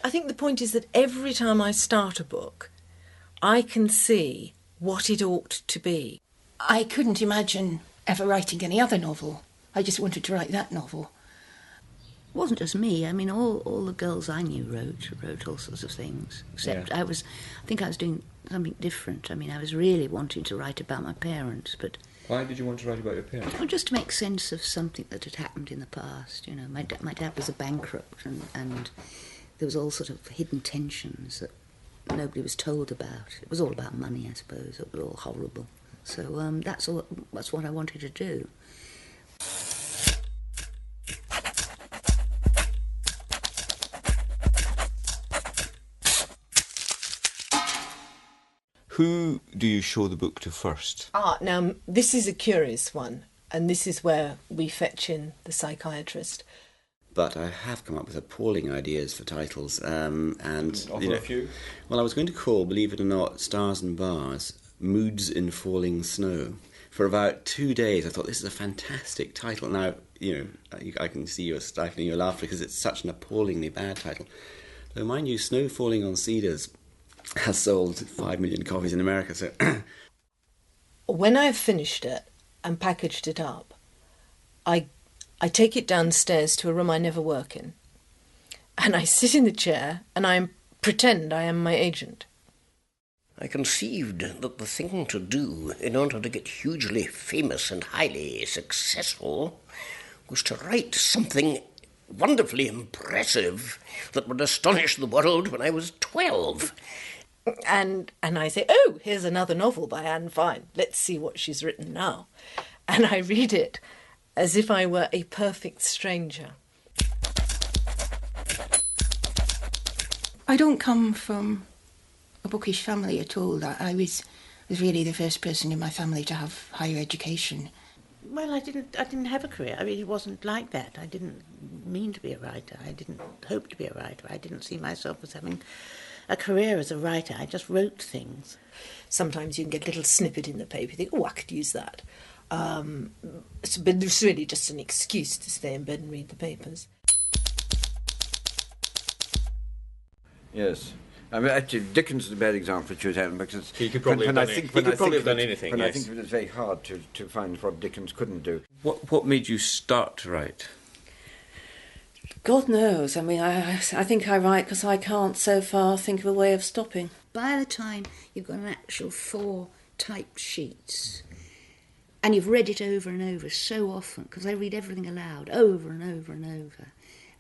I think the point is that every time I start a book, I can see what it ought to be. I couldn't imagine ever writing any other novel. I just wanted to write that novel. It wasn't just me. I mean, all the girls I knew wrote all sorts of things. Except I think I was doing something different. I mean, I was really wanting to write about my parents, but... Why did you want to write about your parents? Well, just to make sense of something that had happened in the past. You know, my dad was a bankrupt, and there was all sort of hidden tensions that nobody was told about. It was all about money, I suppose. It was all horrible. So that's what I wanted to do. Who do you show the book to first? Now, this is a curious one, and this is where we fetch in the psychiatrist. But I have come up with appalling ideas for titles. And Offer a few? Well, I was going to call, believe it or not, Stars and Bars, Moods in Falling Snow. For about 2 days, I thought this is a fantastic title. Now, I can see you stifling your laughter because it's such an appallingly bad title. Though, mind you, Snow Falling on Cedars has sold 5 million copies in America, so... When I've finished it and packaged it up, I take it downstairs to a room I never work in, and I sit in the chair and I pretend I am my agent. I conceived that the thing to do in order to get hugely famous and highly successful was to write something wonderfully impressive that would astonish the world when I was 12. And I say, oh, here's another novel by Anne Vine. Let's see what she's written now. And I read it as if I were a perfect stranger. I don't come from a bookish family at all. I was really the first person in my family to have higher education. Well, I didn't have a career. I mean, it wasn't like that. I didn't mean to be a writer. I didn't hope to be a writer. I didn't see myself as having a career as a writer. I just wrote things. Sometimes you can get a little snippet in the paper. You think, oh, I could use that. But it's really just an excuse to stay in bed and read the papers. Yes. I mean, actually, Dickens is a bad example for Susan because he could probably have done anything. I think it was very hard to find what Dickens couldn't do. What made you start to write? God knows. I mean, I think I write because I can't so far think of a way of stopping. By the time you've got an actual 4 typed sheets, and you've read it over and over so often, because I read everything aloud over and over and over,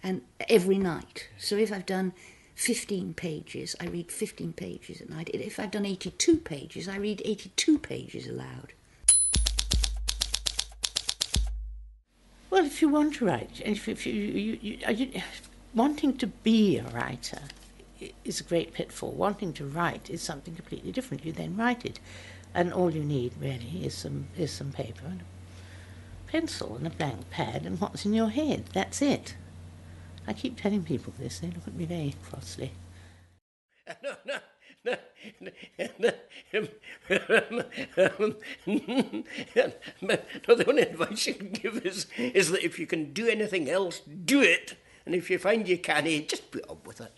and every night. So if I've done 15 pages, I read 15 pages at night. If I've done 82 pages, I read 82 pages aloud. Well, if you want to write, if you wanting to be a writer is a great pitfall. Wanting to write is something completely different. You then write it, and all you need really is some paper and a pencil and a blank pad and what's in your head. That's it. I keep telling people this. They look at me very crossly. No, the only advice you can give is that if you can do anything else, do it. And if you find you can't, just put up with it.